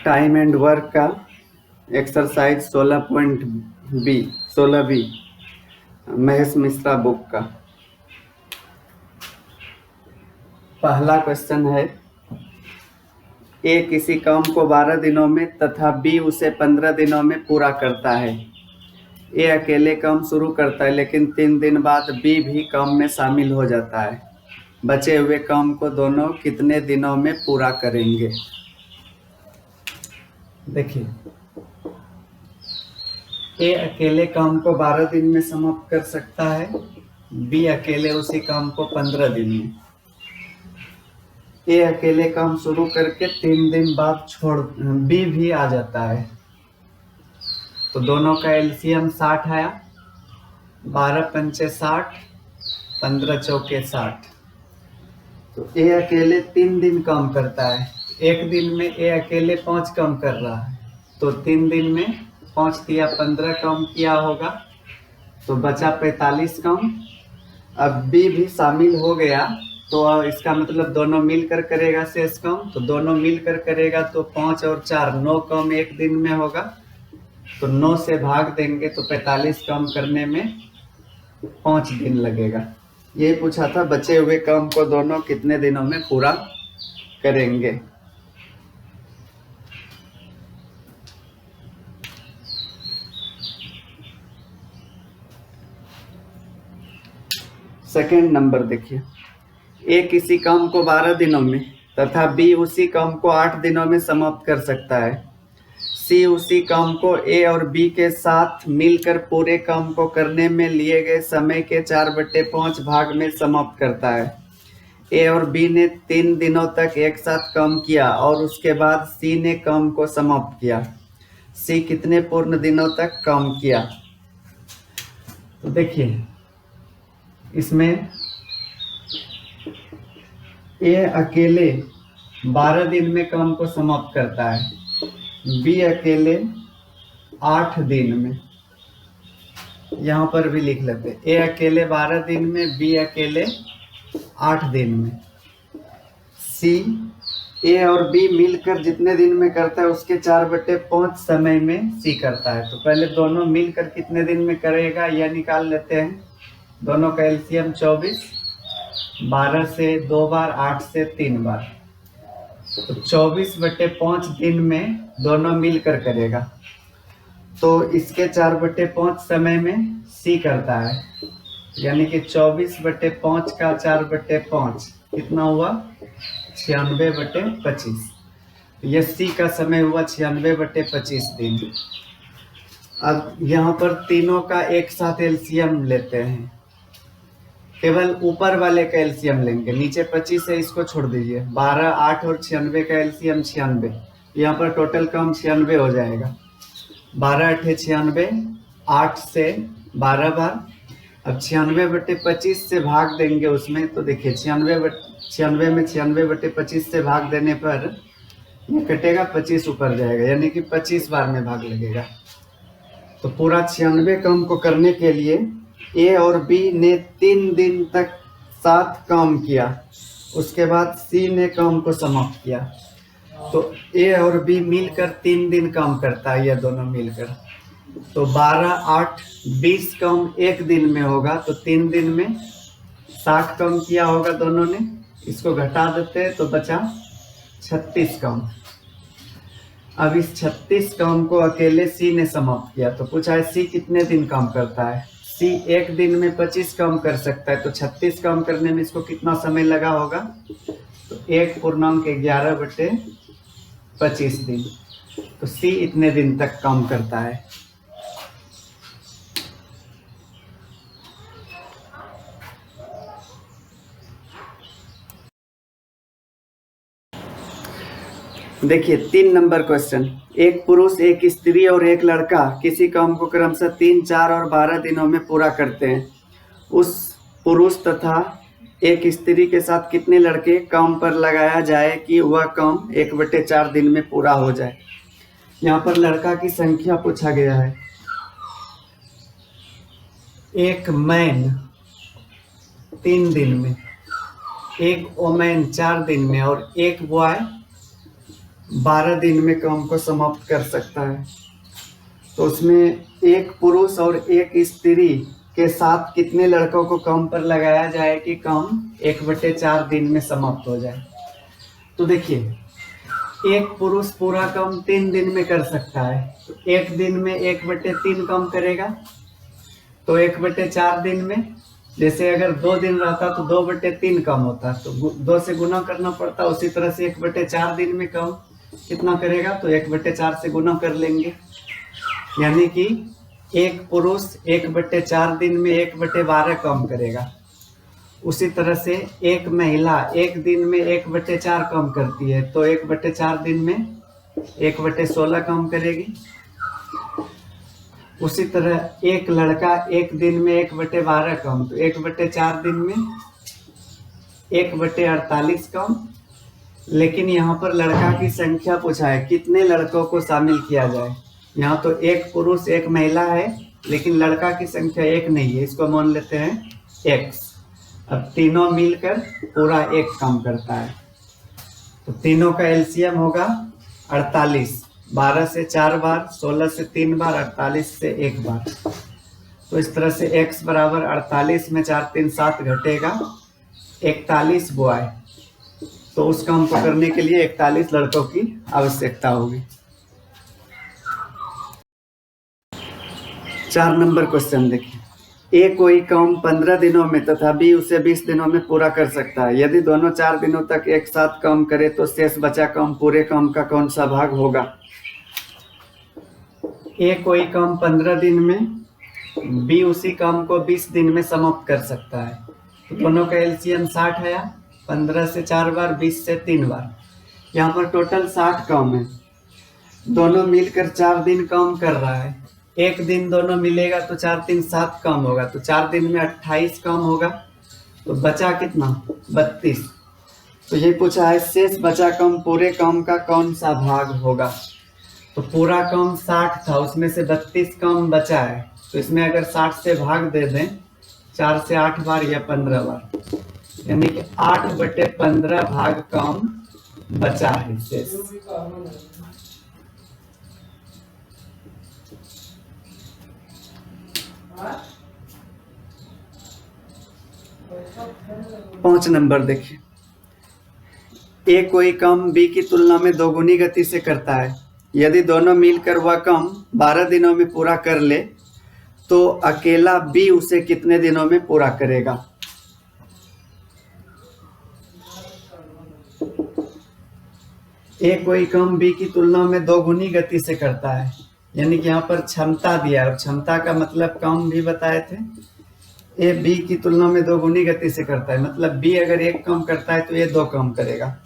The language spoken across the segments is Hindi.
टाइम एंड वर्क का exercise 16 B Mahesh Mishra book का पहला क्वेश्चन है, ए किसी काम को 12 दिनों में तथा बी उसे 15 दिनों में पूरा करता है। ए अकेले काम शुरू करता है लेकिन 3 दिन बाद बी भी काम में शामिल हो जाता है। बचे हुए काम को दोनों कितने दिनों में पूरा करेंगे? देखिए, ए अकेले काम को 12 दिन में समाप्त कर सकता है, बी अकेले उसी काम को 15 दिन में। ए अकेले काम शुरू करके 3 दिन बाद छोड़ बी भी आ जाता है, तो दोनों का एलसीएम 60 आया। 12 पंचे 60, 15 चौके 60। तो ए अकेले 3 दिन काम करता है। एक दिन में ए अकेले 5 काम कर रहा है, तो 3 दिन में 5 दिया 15 काम किया होगा, तो बचा 45 काम। अब बी भी शामिल हो गया, तो इसका मतलब दोनों मिलकर करेगा शेष काम। तो दोनों मिलकर करेगा तो 5 और 4 9 काम एक दिन में होगा, तो 9 से भाग देंगे तो 45 काम करने में 5 दिन लगेगा। ये पूछा था बचे हुए काम को दोनों कितने दिनों में पूरा करेंगे। सेकंड नंबर देखिए, ए किसी काम को 12 दिनों में तथा बी उसी काम को 8 दिनों में समाप्त कर सकता है। सी उसी काम को ए और बी के साथ मिलकर पूरे काम को करने में लिए गए समय के 4/5 भाग में समाप्त करता है। ए और बी ने 3 दिनों तक एक साथ काम किया और उसके बाद सी ने काम को समाप्त किया। सी कितने पूर्ण दिनों तक काम किया? तो देखिए, इसमें ए अकेले 12 दिन में काम को समाप्त करता है, बी अकेले 8 दिन में। यहाँ पर भी लिख लेते हैं, ए अकेले 12 दिन में, बी अकेले 8 दिन में। सी ए और बी मिलकर जितने दिन में करता है उसके 4/5 समय में सी करता है। तो पहले दोनों मिलकर कितने दिन में करेगा यह निकाल लेते हैं। दोनों का एलसीएम 24, 12 से 2 बार, 8 से 3 बार, तो 24/5 दिन में दोनों मिलकर करेगा। तो इसके 4/5 समय में सी करता है, यानी कि 24/5 का 4/5 कितना हुआ? 96/25। यह सी का समय हुआ 96/25 दिन। अब यहाँ पर तीनों का एक साथ एलसीएम लेते हैं, केवल ऊपर वाले का एलसीएम लेंगे, नीचे 25 है इसको छोड़ दीजिए। 12, 8 और 96 का एलसीएम 96, यहाँ पर टोटल काम 96 हो जाएगा। 12 8 96, 8 से 12 बार। अब 96/25 से भाग देंगे उसमें, तो देखिए 96 में 96/25 से भाग देने पर ये कटेगा, 25 ऊपर जाएगा, यानी कि 25 बार में भाग लगेगा। तो पूरा 96 काम को करने के लिए ए और बी ने 3 दिन तक साथ काम किया, उसके बाद सी ने काम को समाप्त किया। तो ए और बी मिलकर 3 दिन काम करता है, यह दोनों मिलकर। तो 12, 8, 20 काम एक दिन में होगा, तो 3 दिन में 60 काम किया होगा दोनों ने। इसको घटा देते हैं तो बचा 36 काम। अब इस 36 काम को अकेले सी ने समाप्त किया, तो पूछा है सी कितने दिन काम करता है। सी एक दिन में 25 काम कर सकता है, तो 36 काम करने में इसको कितना समय लगा होगा? तो 1/11/25 दिन। तो सी इतने दिन तक काम करता है। देखिए 3 नंबर क्वेश्चन, एक पुरुष, एक स्त्री और एक लड़का किसी काम को क्रमशः 3, 4 और 12 दिनों में पूरा करते हैं। उस पुरुष तथा एक स्त्री के साथ कितने लड़के काम पर लगाया जाए कि वह काम 1/4 दिन में पूरा हो जाए। यहाँ पर लड़का की संख्या पूछा गया है। एक मैन 3 दिन में, एक वोमेन 4 दिन में और एक बॉय 12 दिन में काम को समाप्त कर सकता है। तो उसमें एक पुरुष और एक स्त्री के साथ कितने लड़कों को काम पर लगाया जाए कि काम 1/4 दिन में समाप्त हो जाए। तो देखिए, एक पुरुष पूरा काम 3 दिन में कर सकता है, तो एक दिन में 1/3 काम करेगा। तो 1/4 दिन में, जैसे अगर 2 दिन रहता तो 2/3 काम होता, तो 2 से गुना करना पड़ता। उसी तरह से 1/4 दिन में काम कितना करेगा, तो 1/4 से गुना कर लेंगे। यानी कि एक पुरुष 1/4 दिन में 1/12 काम करेगा। उसी तरह से एक महिला एक दिन में 1/4 काम करती है, तो 1/4 दिन में 1/16 काम करेगी। उसी तरह एक लड़का एक दिन में 1/12 काम, तो 1/4 दिन में 1/48 काम। लेकिन यहाँ पर लड़का की संख्या पूछा है, कितने लड़कों को शामिल किया जाए। यहाँ तो एक पुरुष एक महिला है, लेकिन लड़का की संख्या एक नहीं है, इसको मान लेते हैं x। अब तीनों मिलकर पूरा एक काम करता है, तो तीनों का एलसीएम होगा 48। 12 से 4 बार, 16 से 3 बार, 48 से 1 बार। तो इस तरह से x बराबर 48 में 4 3 7 घटेगा 41 बॉय। तो उस काम को करने के लिए 41 लड़कों की आवश्यकता होगी। 4 नंबर क्वेश्चन देखिए, ए कोई काम 15 दिनों में तथा बी उसे 20 दिनों में पूरा कर सकता है। यदि दोनों 4 दिनों तक एक साथ काम करे तो शेष बचा काम पूरे काम का कौन सा भाग होगा। ए कोई काम 15 दिन में, बी उसी काम को 20 दिन में समाप्त कर सकता है। तो दोनों का एलसीएम 60 है, 15 से 4 बार, 20 से 3 बार। यहाँ पर टोटल 60 काम है। दोनों मिलकर 4 दिन काम कर रहा है। एक दिन दोनों मिलेगा तो 4 3 7 काम होगा, तो 4 दिन में 28 काम होगा। तो बचा कितना, 32। तो ये पूछा है शेष बचा काम पूरे काम का कौन सा भाग होगा। तो पूरा काम 60 था, उसमें से 32 काम बचा है, तो इसमें अगर 60 से भाग दे दें 4 से 8 बार या 15 बार, यानी कि 8/15 भाग काम बचा है शेष। पांच नंबर देखिए, ए कोई काम बी की तुलना में 2 गुनी गति से करता है। यदि दोनों मिलकर वह काम 12 दिनों में पूरा कर ले तो अकेला बी उसे कितने दिनों में पूरा करेगा। ए कोई काम बी की तुलना में 2 गुनी गति से करता है, यानी कि यहाँ पर क्षमता दिया है, क्षमता का मतलब काम भी बताए थे। ए बी की तुलना में 2 गुनी गति से करता है, मतलब बी अगर एक काम करता है तो ये 2 काम करेगा।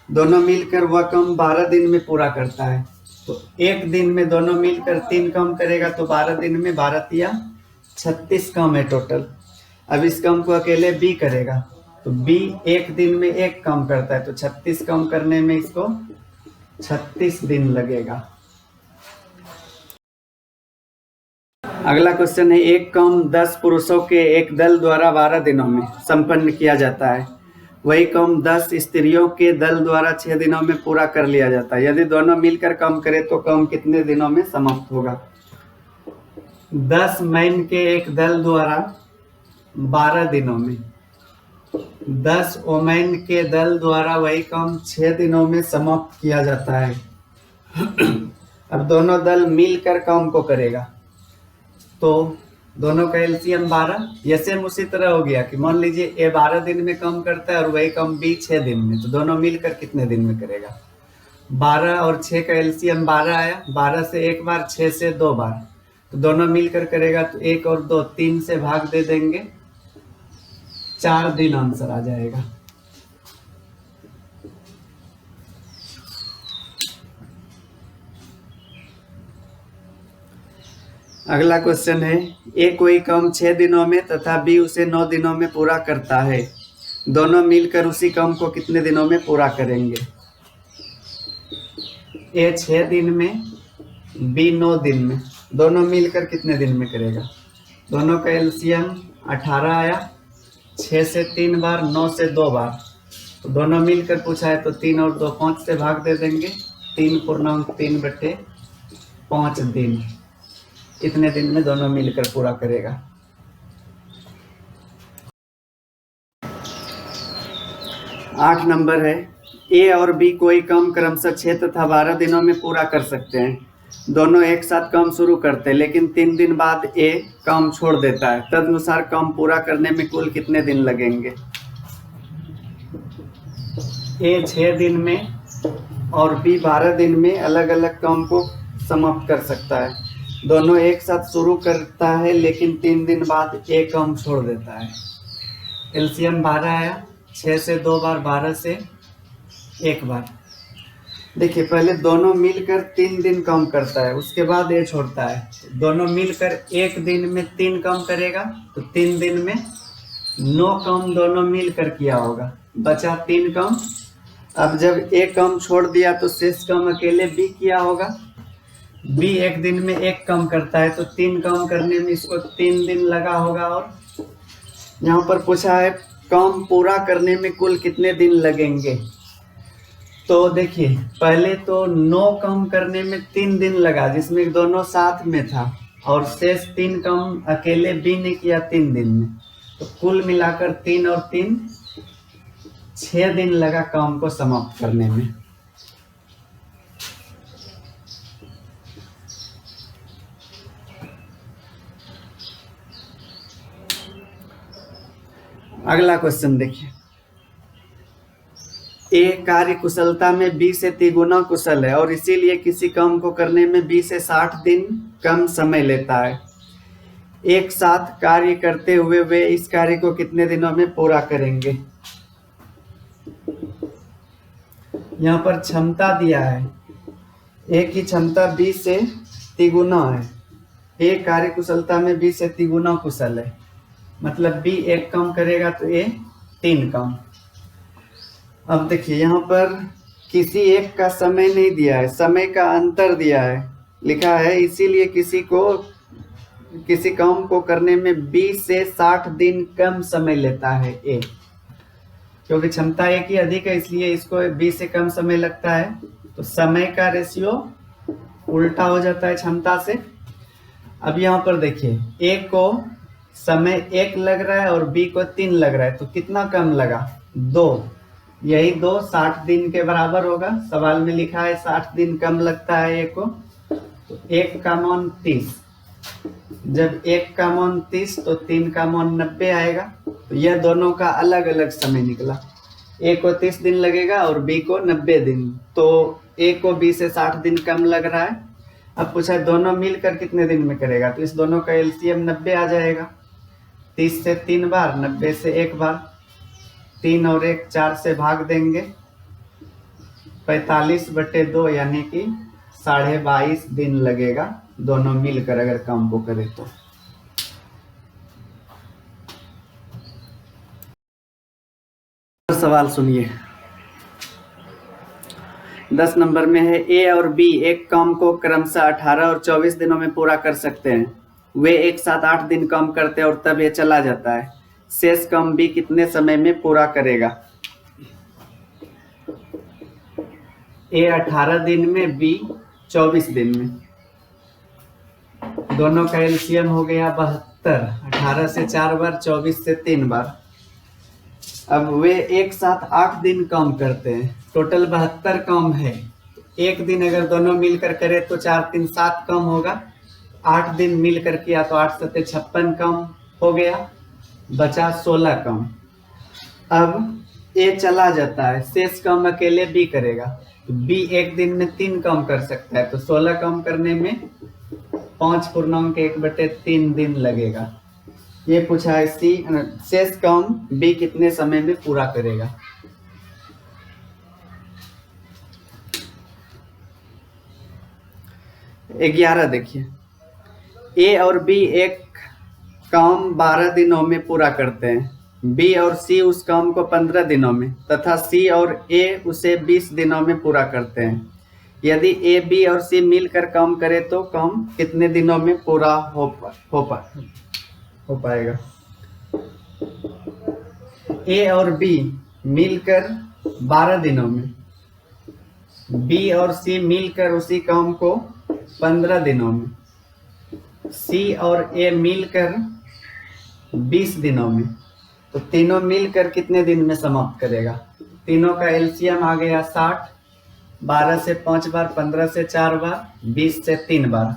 दोनों मिलकर वह काम 12 दिन में पूरा करता है, तो एक दिन में दोनों मिलकर 3 काम करेगा, तो 12 दिन में 12 या 36 काम है टोटल। अब इस काम को अकेले बी करेगा, तो बी एक दिन में एक काम करता है, तो 36 काम करने में इसको 36 दिन लगेगा। अगला क्वेश्चन है, एक काम 10 पुरुषों के एक दल द्वारा 12 दिनों में संपन्न किया जाता है। वही काम 10 स्त्रियों के दल द्वारा 6 दिनों में पूरा कर लिया जाता है। यदि दोनों मिलकर काम करें तो काम कितने दिनों में समाप्त होगा। 10 मैन के एक दल द्वारा 12 दिनों में, 10 वोमेन के दल द्वारा वही काम 6 दिनों में समाप्त किया जाता है। अब दोनों दल मिलकर काम को करेगा, तो दोनों का एलसीएम 12। ये सेम उसी तरह हो गया कि मान लीजिए ए 12 दिन में काम करता है और वही काम बी 6 दिन में, तो दोनों मिलकर कितने दिन में करेगा। 12 और 6 का एलसीएम 12 आया, 12 से 1 बार, 6 से 2 बार, तो दोनों मिलकर करेगा, तो 1 और 2 3 से भाग दे देंगे, 4 दिन आंसर आ जाएगा। अगला क्वेश्चन है, ए कोई काम 6 दिनों में तथा बी उसे 9 दिनों में पूरा करता है। दोनों मिलकर उसी काम को कितने दिनों में पूरा करेंगे। ए 6 दिन में, बी 9 दिन में, दोनों मिलकर कितने दिन में करेगा। दोनों का एलसीएम 18 आया, 6 से 3 बार, 9 से 2 बार, तो दोनों मिलकर पूछा है तो 3 और 2 5 से भाग दे देंगे। 3/3/5 दिन, इतने दिन में दोनों मिलकर पूरा करेगा। 8 नंबर है, ए और बी कोई काम क्रमशः 6 तथा 12 दिनों में पूरा कर सकते हैं। दोनों एक साथ काम शुरू करते हैं, लेकिन 3 दिन बाद ए काम छोड़ देता है। तदनुसार काम पूरा करने में कुल कितने दिन लगेंगे? ए 6 दिन में और बी 12 दिन में अलग अलग काम को समाप्त कर सकता है। दोनों एक साथ शुरू करता है, लेकिन 3 दिन बाद ए काम छोड़ देता है। एलसीएम 12 आया, 6 से 2 बार, 12 से 1 बार। देखिए पहले दोनों मिलकर 3 दिन काम करता है, उसके बाद ये छोड़ता है। दोनों मिलकर 1 दिन में 3 काम करेगा, तो 3 दिन में 9 काम दोनों मिलकर किया होगा, बचा 3 काम। अब जब एक काम छोड़ दिया तो शेष काम अकेले बी किया होगा। बी 1 दिन में 1 काम करता है, तो 3 काम करने में इसको 3 दिन लगा होगा। और यहाँ पर पूछा है काम पूरा करने में कुल कितने दिन लगेंगे। तो देखिए पहले तो 9 काम करने में 3 दिन लगा, जिसमें दोनों साथ में था, और शेष 3 काम अकेले बी ने किया 3 दिन में। तो कुल मिलाकर 3 और 3 6 दिन लगा काम को समाप्त करने में। अगला क्वेश्चन देखिए, ए कार्य कुशलता में बी से तिगुना कुशल है और इसीलिए किसी काम को करने में बी से 60 दिन कम समय लेता है। एक साथ कार्य करते हुए वे इस कार्य को कितने दिनों में पूरा करेंगे। यहाँ पर क्षमता दिया है, ए की क्षमता बी से तिगुना है। ए कार्य कुशलता में बी से तिगुना कुशल है, मतलब बी 1 काम करेगा तो ए 3 काम। अब देखिए यहाँ पर किसी एक का समय नहीं दिया है, समय का अंतर दिया है। लिखा है इसीलिए किसी काम को करने में 20 से 60 दिन कम समय लेता है ए, क्योंकि क्षमता ए की अधिक है, इसलिए इसको 20 से कम समय लगता है। तो समय का रेशियो उल्टा हो जाता है क्षमता से। अब यहाँ पर देखिए ए को समय 1 लग रहा है और बी को 3 लग रहा है, तो कितना कम लगा? 2। यही 2 60 दिन के बराबर होगा। सवाल में लिखा है 60 दिन कम लगता है ए को, तो 1 का मान 30। जब 1 का मान 30 तो 3 का मान 90 आएगा। तो यह दोनों का अलग अलग समय निकला। ए को 30 दिन लगेगा और बी को 90 दिन, तो ए को बी से 60 दिन कम लग रहा है। अब पूछा दोनों मिलकर कितने दिन में करेगा, तो इस दोनों का एलसीएम 90 आ जाएगा। 30 से 3 बार, 90 से 1 बार, 3 और 1 4 से भाग देंगे। 45/2 यानी कि 22.5 दिन लगेगा दोनों मिलकर अगर काम को करें तो। सवाल सुनिए, 10 नंबर में है ए और बी एक काम को क्रमशः 18 और 24 दिनों में पूरा कर सकते हैं। वे एक साथ 8 दिन काम करते हैं और तब ये चला जाता है। शेष काम बी कितने समय में पूरा करेगा। ए 18 दिन में, बी 24 दिन में। दोनों का एलसीएम हो गया 72। 18 से 4 बार, 24 से 3 बार। अब वे एक साथ 8 दिन काम करते हैं, टोटल 72 काम है। एक दिन अगर दोनों मिलकर करे तो 4 3 7 काम होगा। 8 दिन मिलकर किया तो 8 7 56 काम हो गया, बचा 16 काम। अब ए चला जाता है, शेष काम अकेले बी करेगा। तो बी एक दिन में 3 काम कर सकता है, तो 16 काम करने में 5/1/3 दिन लगेगा। ये पूछा है शेष काम बी कितने समय में पूरा करेगा। ग्यारह देखिए, ए और बी एक काम 12 दिनों में पूरा करते हैं। बी और सी उस काम को 15 दिनों में तथा सी और ए उसे 20 दिनों में पूरा करते हैं। यदि ए, बी और सी मिलकर काम करे तो काम कितने दिनों में पूरा हो पाएगा। ए और बी मिलकर 12 दिनों में, बी और सी मिलकर उसी काम को 15 दिनों में, सी और ए मिलकर 20 दिनों में। तो तीनों मिलकर कितने दिन में समाप्त करेगा? तीनों का एलसीएम आ गया 60, 12 से 5 बार, 15 से 4 बार, 20 से 3 बार।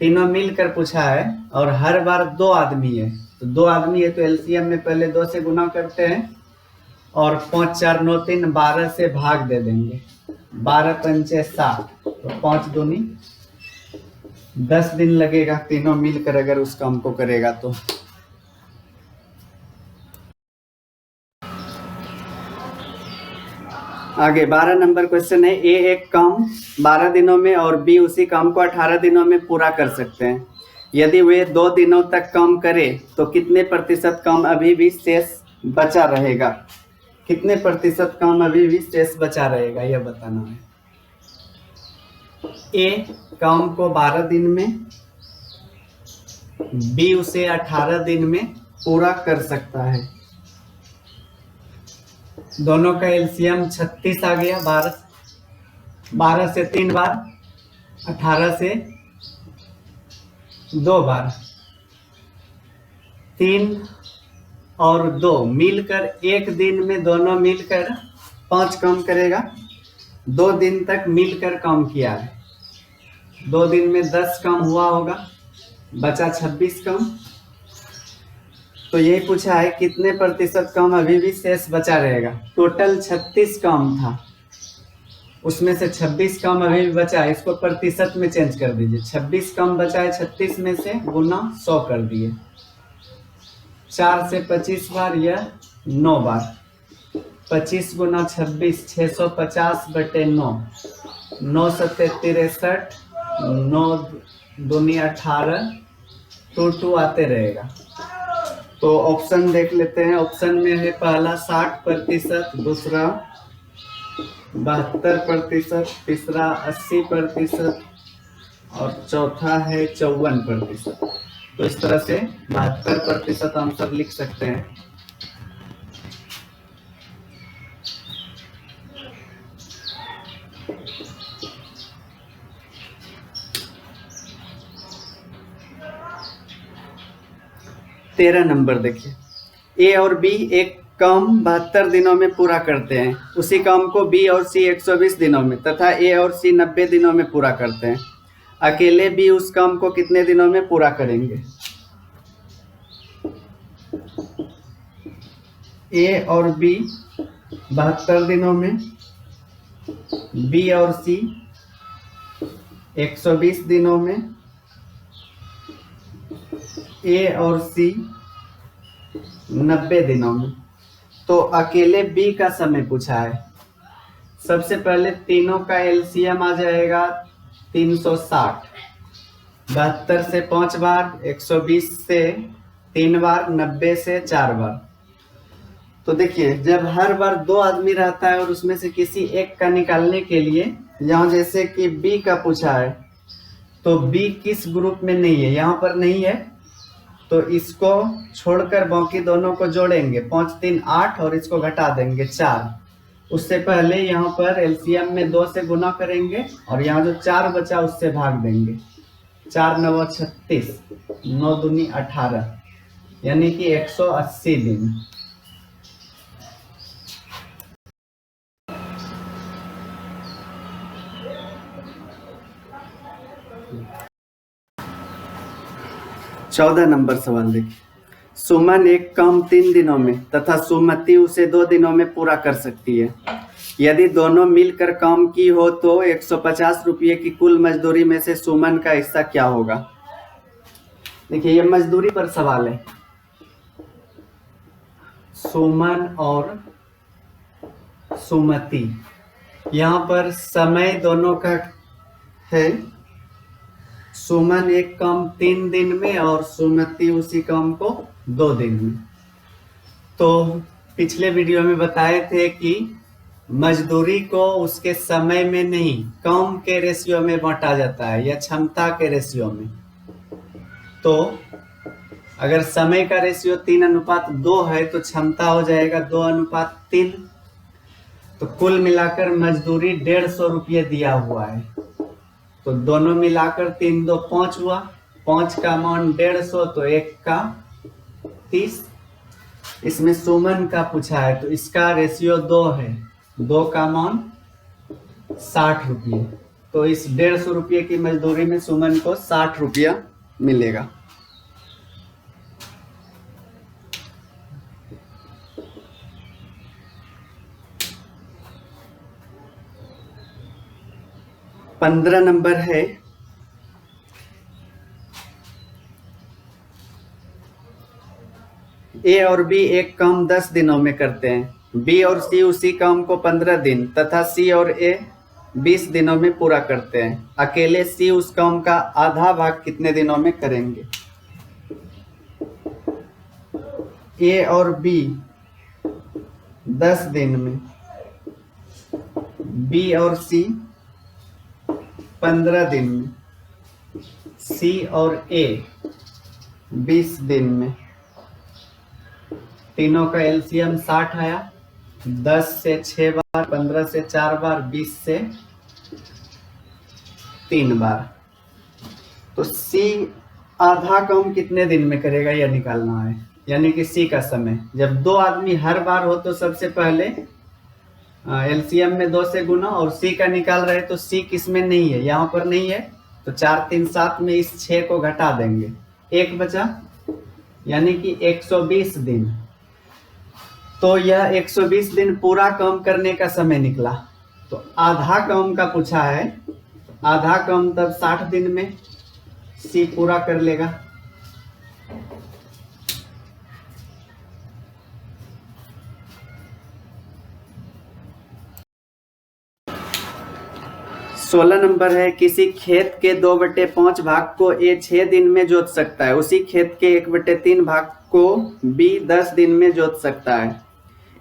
तीनों मिलकर पूछा है और हर बार 2 आदमी है, तो 2 आदमी है तो एलसीएम में पहले 2 से गुना करते हैं और 5 4 9 3 12 से भाग दे देंगे। 12 पंचे 60, तो 5 दूनी 10 दिन लगेगा तीनों मिलकर अगर उस काम को करेगा तो। आगे 12 नंबर क्वेश्चन है, ए एक काम 12 दिनों में और बी उसी काम को 18 दिनों में पूरा कर सकते हैं। यदि वे 2 दिनों तक काम करें तो कितने प्रतिशत काम अभी भी शेष बचा रहेगा? कितने प्रतिशत काम अभी भी शेष बचा रहेगा यह बताना है। ए काम को 12 दिन में, बी उसे 18 दिन में पूरा कर सकता है। दोनों का एलसीएम 36 आ गया। 12 से 3 बार, 18 से 2 बार, 3 और 2 मिलकर एक दिन में दोनों मिलकर 5 काम करेगा। 2 दिन तक मिलकर काम किया है, 2 दिन में 10 काम हुआ होगा, बचा 26 काम। तो यही पूछा है कितने प्रतिशत काम अभी भी शेष बचा रहेगा। टोटल 36 काम था, उसमें से 26 काम अभी भी बचा है, इसको प्रतिशत में चेंज कर दीजिए। 26 काम बचा है 36 में से, गुना 100 कर दिए। 4 से 25 बार या 9 बार, 25 गुना 26 650/9, 9 सत्ते 63, 9 दूनी 18, 2 आते रहेगा। तो ऑप्शन देख लेते हैं। ऑप्शन में है पहला 60%, दूसरा 72%, तीसरा 80% और चौथा है 54%। तो इस तरह से 72% आंसर लिख सकते हैं। तेरह नंबर देखिए, ए और बी एक काम 72 दिनों में पूरा करते हैं। उसी काम को बी और सी 120 दिनों में तथा ए और सी 90 दिनों में पूरा करते हैं। अकेले बी उस काम को कितने दिनों में पूरा करेंगे? ए और बी 72 दिनों में, बी और सी 120 दिनों में, ए और सी 90 दिनों में। तो अकेले बी का समय पूछा है। सबसे पहले तीनों का एलसीएम आ जाएगा 360, 72 से 5 बार, 120 से 3 बार, 90 से 4 बार। तो देखिए, जब हर बार 2 आदमी रहता है और उसमें से किसी एक का निकालने के लिए, यहाँ जैसे कि बी का पूछा है तो बी किस ग्रुप में नहीं है, यहाँ पर नहीं है, तो इसको छोड़कर बाकी दोनों को जोड़ेंगे। 5 3 8 और इसको घटा देंगे 4। उससे पहले यहाँ पर एलसीएम में 2 से गुना करेंगे और यहाँ जो 4 बचा उससे भाग देंगे। 4 9 36, 9 दूनी 18, यानी कि 180 दिन। चौदह नंबर सवाल देखिए, सुमन एक काम 3 दिनों में तथा सुमति उसे 2 दिनों में पूरा कर सकती है। यदि दोनों मिलकर काम की हो तो 150 रुपये की कुल मजदूरी में से सुमन का हिस्सा क्या होगा? देखिए, ये मजदूरी पर सवाल है। सुमन और सुमति, यहाँ पर समय दोनों का है। सुमन एक काम 3 दिन में और सुमति उसी काम को 2 दिन में। तो पिछले वीडियो में बताए थे कि मजदूरी को उसके समय में नहीं, काम के रेशियो में बांटा जाता है या क्षमता के रेशियो में। तो अगर समय का रेशियो 3:2 है तो क्षमता हो जाएगा 2:3। तो कुल मिलाकर मजदूरी 150 रुपये दिया हुआ है। तो दोनों मिलाकर 3 2 5 हुआ, 5 का मान 150, तो 1 का 30। इसमें सुमन का पूछा है तो इसका रेशियो 2 है, 2 का मान 60 रुपये। तो इस 150 रुपये की मजदूरी में सुमन को 60 रुपया मिलेगा। पंद्रह नंबर है, ए और बी एक काम 10 दिनों में करते हैं। बी और सी उसी काम को 15 दिन तथा सी और ए 20 दिनों में पूरा करते हैं। अकेले सी उस काम का आधा भाग कितने दिनों में करेंगे? ए और बी 10 दिन में, बी और सी 15 दिन में, सी और ए 20 दिन में। तीनों का एलसीएम 60 आया, 10 से 6 बार, 15 से 4 बार, 20 से 3 बार। तो सी आधा काम कितने दिन में करेगा यह निकालना है, यानी कि सी का समय। जब 2 आदमी हर बार हो तो सबसे पहले एलसीएम में 2 से गुना, और सी का निकाल रहे तो सी किस में नहीं है, यहाँ पर नहीं है, तो 4 3 7 में इस 6 को घटा देंगे, 1 बचा, यानी कि 120 दिन। तो यह 120 दिन पूरा काम करने का समय निकला। तो आधा काम का पूछा है, आधा काम तब 60 दिन में सी पूरा कर लेगा। सोलह नंबर है, किसी खेत के 2/5 भाग को ए 6 दिन में जोत सकता है, उसी खेत के 1/3 भाग को बी 10 दिन में जोत सकता है।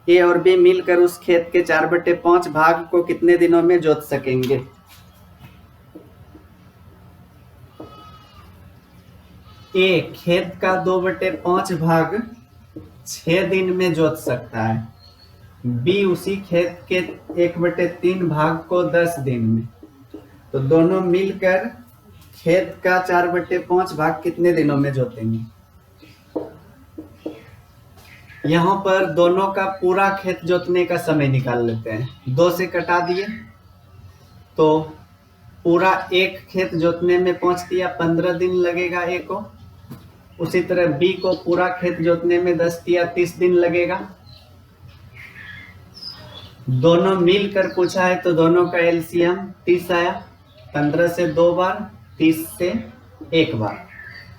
ए और बी मिलकर उस खेत के 4/5 भाग को कितने दिनों में जोत सकेंगे? ए खेत का 2/5 भाग 6 दिन में जोत सकता है, बी उसी खेत के 1/3 भाग को 10 दिन में। तो दोनों मिलकर खेत का 4/5 भाग कितने दिनों में जोतेंगे? यहाँ पर दोनों का पूरा खेत जोतने का समय निकाल लेते हैं। 2 से कटा दिए तो पूरा एक खेत जोतने में 5 दिया, 15 दिन लगेगा ए को। उसी तरह बी को पूरा खेत जोतने में 10 दिया, 30 दिन लगेगा। दोनों मिलकर पूछा है तो दोनों का एलसीएम 30 आया, 15 से 2 बार, 30 से 1 बार।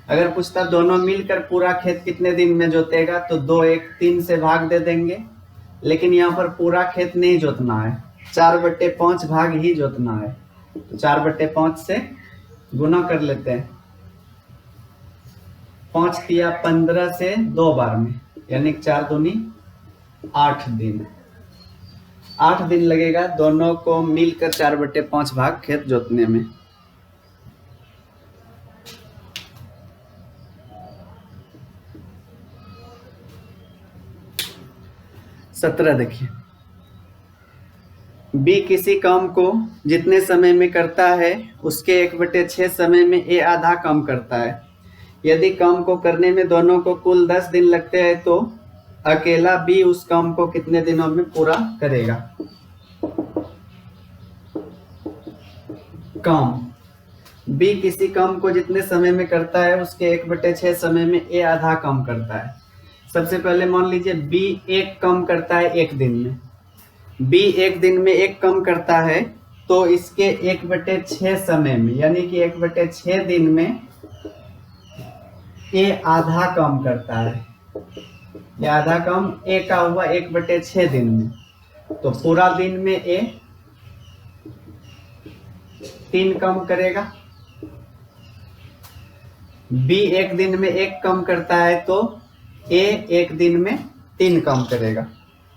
अगर पूछता दोनों मिलकर पूरा खेत कितने दिन में जोतेगा तो 2 1 3 से भाग दे देंगे, लेकिन यहाँ पर पूरा खेत नहीं जोतना है, 4/5 भाग ही जोतना है। तो 4/5 से गुना कर लेते हैं, 5 दिया 15 से 2 बार में, यानी 4 दूनी 8 दिन। 8 दिन लगेगा दोनों को मिलकर 4/5 भाग खेत जोतने में। सत्रह देखिए, बी किसी काम को जितने समय में करता है उसके 1/6 समय में ए आधा काम करता है। यदि काम को करने में दोनों को कुल 10 दिन लगते हैं तो अकेला बी उस काम को कितने दिनों में पूरा करेगा? काम बी किसी काम को जितने समय में करता है उसके 1/6 समय में ए आधा काम करता है। सबसे पहले मान लीजिए बी एक काम करता है 1 दिन में, बी 1 दिन में एक काम करता है, तो इसके 1/6 समय में, यानी कि 1/6 दिन में ए आधा काम करता है। ये आधा काम ए का हुआ 1/6 दिन में, तो पूरा दिन में ए 3 काम करेगा। बी 1 दिन में 1 काम करता है तो ए 1 दिन में 3 काम करेगा।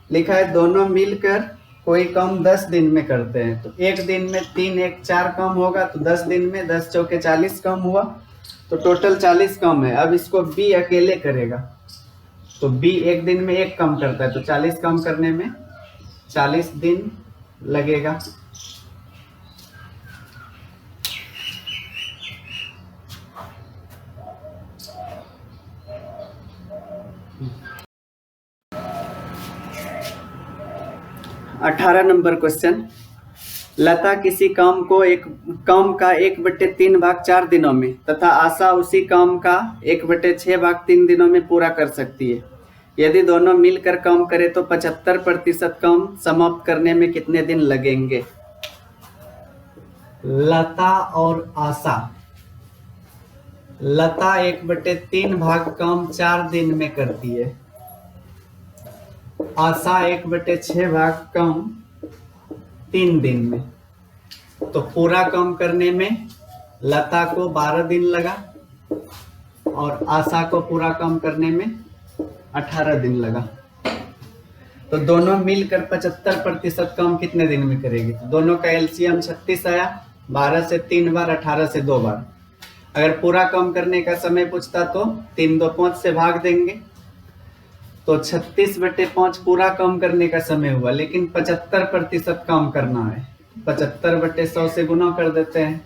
लिखा है दोनों मिलकर कोई काम 10 दिन में करते हैं, तो 1 दिन में 3 1 4 काम होगा, तो 10 दिन में 10 चौके 40 काम हुआ, तो टोटल 40 काम है। अब इसको बी अकेले करेगा, तो बी 1 दिन में 1 काम करता है, तो 40 काम करने में 40 दिन लगेगा। अठारह नंबर क्वेश्चन, लता किसी काम का 1/3 भाग 4 दिनों में तथा आशा उसी काम का 1/6 भाग 3 दिनों में पूरा कर सकती है। यदि दोनों मिलकर काम करें तो 75% काम समाप्त करने में कितने दिन लगेंगे? लता और आशा, लता 1/3 भाग काम 4 दिन में करती है, आशा 1/6 भाग काम 3 दिन में। तो पूरा काम करने में लता को 12 दिन लगा और आशा को पूरा काम करने में 18 दिन लगा। तो दोनों मिलकर 75% काम कितने दिन में करेगी? तो दोनों का एलसीएम 36 आया, 12 से 3 बार, 18 से 2 बार। अगर पूरा काम करने का समय पूछता तो 3 2 5 से भाग देंगे, तो 36/5 पूरा काम करने का समय हुआ, लेकिन 75% काम करना है। 75/100 से गुना कर देते हैं,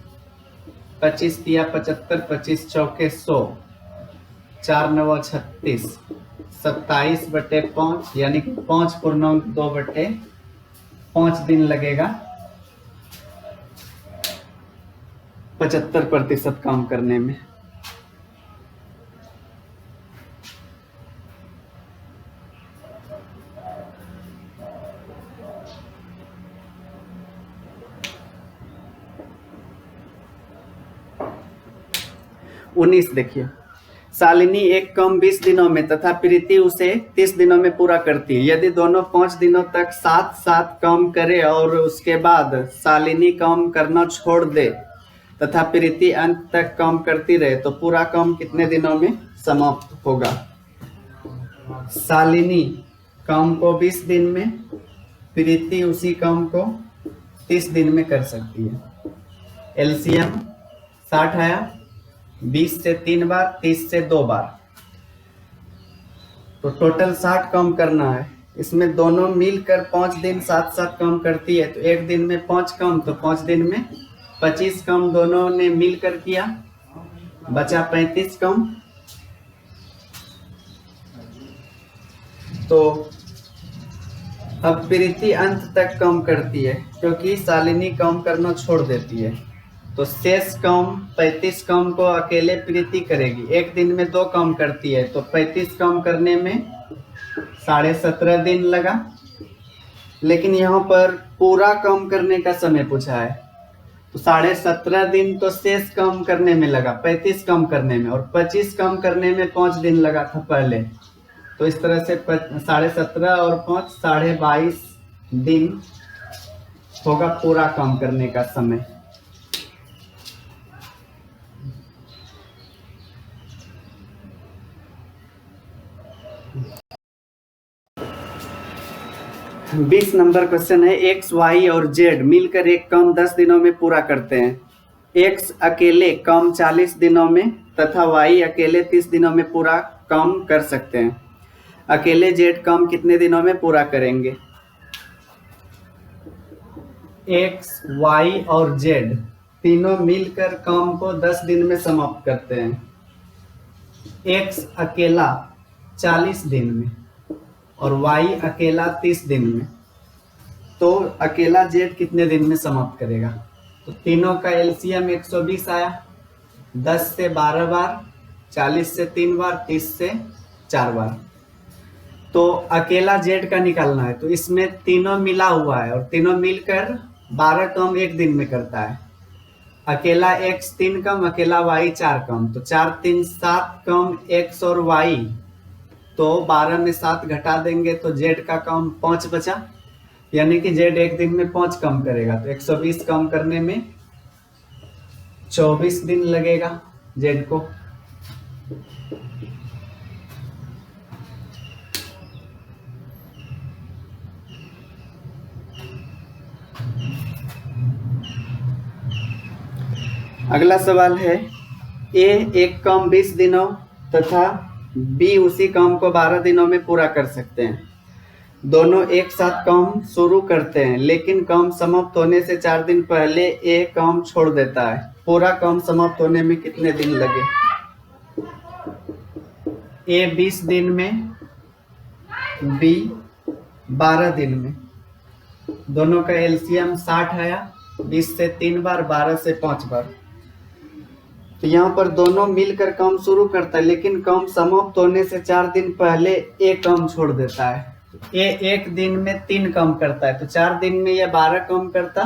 25 दिया 75, 25 चौके 100, 4 9 36, 27/5 यानी 5/2/5 दिन लगेगा 75% काम करने में। उन्नीस देखिए, शालिनी एक काम 20 दिनों में तथा प्रीति उसे 30 दिनों में पूरा करती है। यदि दोनों 5 दिनों तक साथ साथ काम करे और उसके बाद शालिनी काम करना छोड़ दे तथा प्रीति अंत तक काम करती रहे तो पूरा काम कितने दिनों में समाप्त होगा? शालिनी काम को 20 दिन में, प्रीति उसी काम को 30 दिन में कर सकती है। एलसीएम 60 आया, 20 से 3 बार, 30 से 2 बार, तो टोटल 60 काम करना है। इसमें दोनों मिलकर 5 दिन साथ साथ काम करती है, तो एक दिन में 5 काम, तो 5 दिन में 25 काम दोनों ने मिलकर किया, बचा 35 काम। तो अब प्रीति अंत तक काम करती है क्योंकि शालिनी काम करना छोड़ देती है, तो शेष काम 35 काम को अकेले प्रीति करेगी। एक दिन में 2 काम करती है, तो 35 काम करने में 17.5 दिन लगा। लेकिन यहाँ पर पूरा काम करने का समय पूछा है, तो 17.5 दिन तो शेष काम करने में लगा, 35 काम करने में, और 25 काम करने में 5 दिन लगा था पहले। तो इस तरह से 17.5 और 5 22.5 दिन होगा पूरा काम करने का समय। बीस नंबर क्वेश्चन है, एक्स वाई और जेड मिलकर एक काम 10 दिनों में पूरा करते हैं। एक्स अकेले काम 40 दिनों में तथा वाई अकेले 30 दिनों में पूरा काम कर सकते हैं। अकेले जेड काम कितने दिनों में पूरा करेंगे? एक्स वाई और जेड तीनों मिलकर काम को 10 दिन में समाप्त करते हैं। एक्स अकेला 40 दिन में और वाई अकेला 30 दिन में, तो अकेला जेड कितने दिन में समाप्त करेगा? तो तीनों का एलसीएम 120 आया, 10 से 12 बार, 40 से 3 बार, 30 से 4 बार। तो अकेला जेड का निकालना है, तो इसमें तीनों मिला हुआ है और तीनों मिलकर 12 काम एक दिन में करता है। अकेला एक्स 3 काम, अकेला वाई 4 काम, तो 4 3 7 काम एक्स और वाई, तो 12 में 7 घटा देंगे तो जेड का काम 5 बचा, यानी कि जेड एक दिन में 5 काम करेगा। तो 120 काम करने में 24 दिन लगेगा जेड को। अगला सवाल है, ए एक काम 20 दिनों तथा बी उसी काम को 12 दिनों में पूरा कर सकते हैं। दोनों एक साथ काम शुरू करते हैं, लेकिन काम समाप्त होने से 4 दिन पहले ए काम छोड़ देता है। पूरा काम समाप्त होने में कितने दिन लगे? ए 20 दिन में, बी 12 दिन में। दोनों का एलसीएम 60 आया, 20 से 3 बार, 12 से 5 बार। तो यहाँ पर दोनों मिलकर काम शुरू करता है, लेकिन काम समाप्त होने से 4 दिन पहले ए काम छोड़ देता है। ए एक दिन में 3 काम करता है, तो 4 दिन में यह 12 काम करता,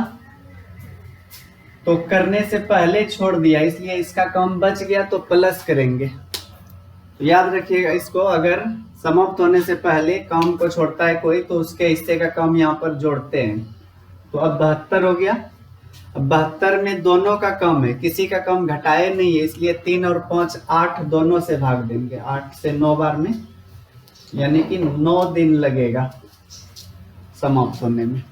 तो करने से पहले छोड़ दिया, इसलिए इसका काम बच गया, तो प्लस करेंगे। तो याद रखिएगा इसको, अगर समाप्त होने से पहले काम को छोड़ता है कोई, तो उसके हिस्से का काम यहाँ पर जोड़ते हैं। तो अब 72 हो गया। अब 72 में दोनों का कम है, किसी का कम घटाए नहीं है, इसलिए 3 और 5 8 दोनों से भाग देंगे, 8 से 9 बार में, यानी कि 9 दिन लगेगा समाप्त होने में।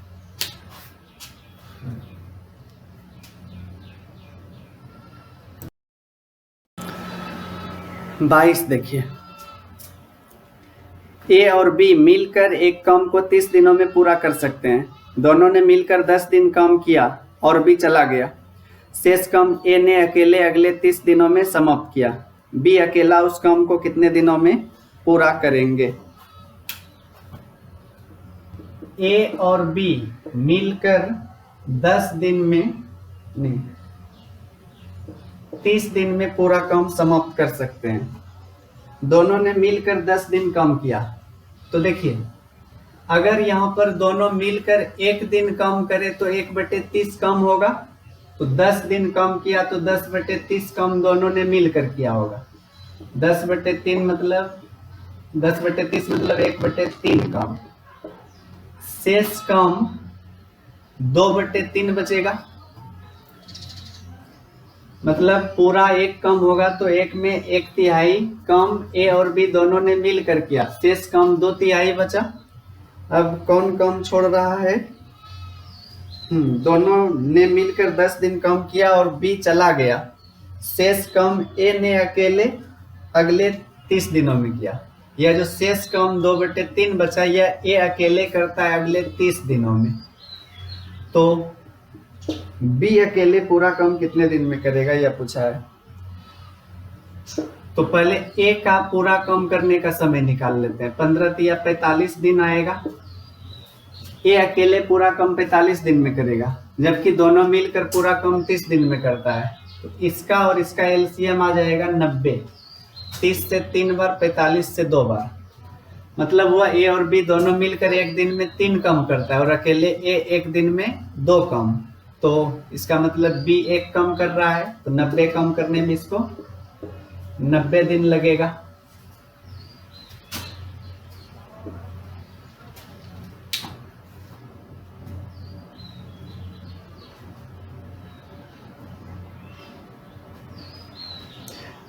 बाईस देखिए, ए और बी मिलकर एक काम को 30 दिनों में पूरा कर सकते हैं। दोनों ने मिलकर 10 दिन काम किया और बी चला गया। शेष काम ए ने अकेले अगले 30 दिनों में समाप्त किया। बी अकेला उस काम को कितने दिनों में पूरा करेंगे? ए और बी मिलकर 10 दिन में नहीं, 30 दिन में पूरा काम समाप्त कर सकते हैं। दोनों ने मिलकर 10 दिन काम किया, तो देखिए अगर यहाँ पर दोनों मिलकर 1 दिन काम करे तो 1/30 काम होगा, तो 10 दिन काम किया तो 10/30 काम दोनों ने मिलकर किया होगा। 10/3 मतलब 10/30 मतलब 1/3 काम। शेष काम 2/3 बचेगा, मतलब पूरा एक काम होगा तो एक में 1/3 काम ए और बी दोनों ने मिलकर किया, शेष काम 2/3 बचा। अब कौन काम छोड़ रहा है? दोनों ने मिलकर 10 दिन काम किया और बी चला गया। शेष काम ए ने अकेले अगले 30 दिनों में किया। यह जो शेष काम 2/3 बचा, यह ए अकेले करता है अगले 30 दिनों में। तो बी अकेले पूरा काम कितने दिन में करेगा, यह पूछा है। तो पहले ए का पूरा काम करने का समय निकाल लेते हैं। 15 या 45 दिन आएगा। ए अकेले पूरा काम 45 दिन में करेगा, जबकि दोनों मिलकर पूरा काम 30 दिन में करता है। तो इसका और इसका एलसीएम आ जाएगा 90। 30 से 3 बार, 45 से 2 बार, मतलब हुआ ए और बी दोनों मिलकर एक दिन में 3 काम करता है और अकेले ए एक दिन में 2 काम। तो इसका मतलब बी 1 काम कर रहा है, तो 90 काम करने में इसको 90 दिन लगेगा।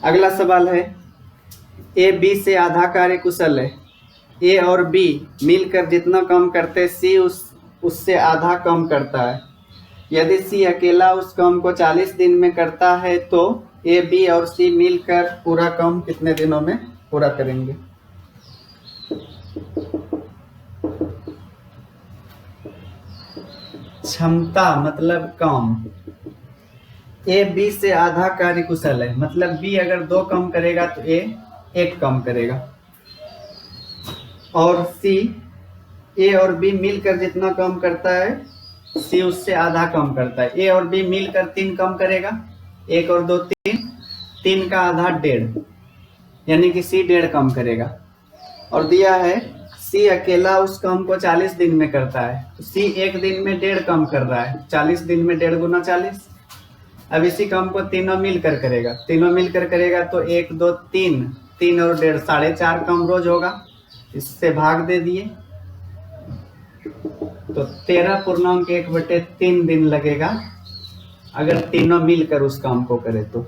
अगला सवाल है, ए बी से आधा कार्य कुशल है। ए और बी मिलकर जितना काम करते सी उससे आधा काम करता है। यदि सी अकेला उस काम को 40 दिन में करता है, तो ए बी और सी मिलकर पूरा काम कितने दिनों में पूरा करेंगे? क्षमता मतलब काम। ए बी से आधा कार्य कुशल है, मतलब बी अगर 2 काम करेगा तो ए 1 काम करेगा। और सी, ए और बी मिलकर जितना काम करता है सी उससे आधा काम करता है। ए और बी मिलकर 3 काम करेगा, 1 और 2 3, 3 का आधा 1.5, यानी कि सी 1.5 काम करेगा। और दिया है सी अकेला उस काम को 40 दिन में करता है, तो सी एक दिन में 1.5 काम कर रहा है। 40 दिन में 1.5 गुना 40। अब इसी काम को तीनों मिलकर करेगा, तीनों मिलकर करेगा तो 1 2 3, 3 और 1.5 4.5 काम रोज होगा। इससे भाग दे दिए तो 13.1/3 दिन लगेगा अगर तीनों मिलकर उस काम को करे तो।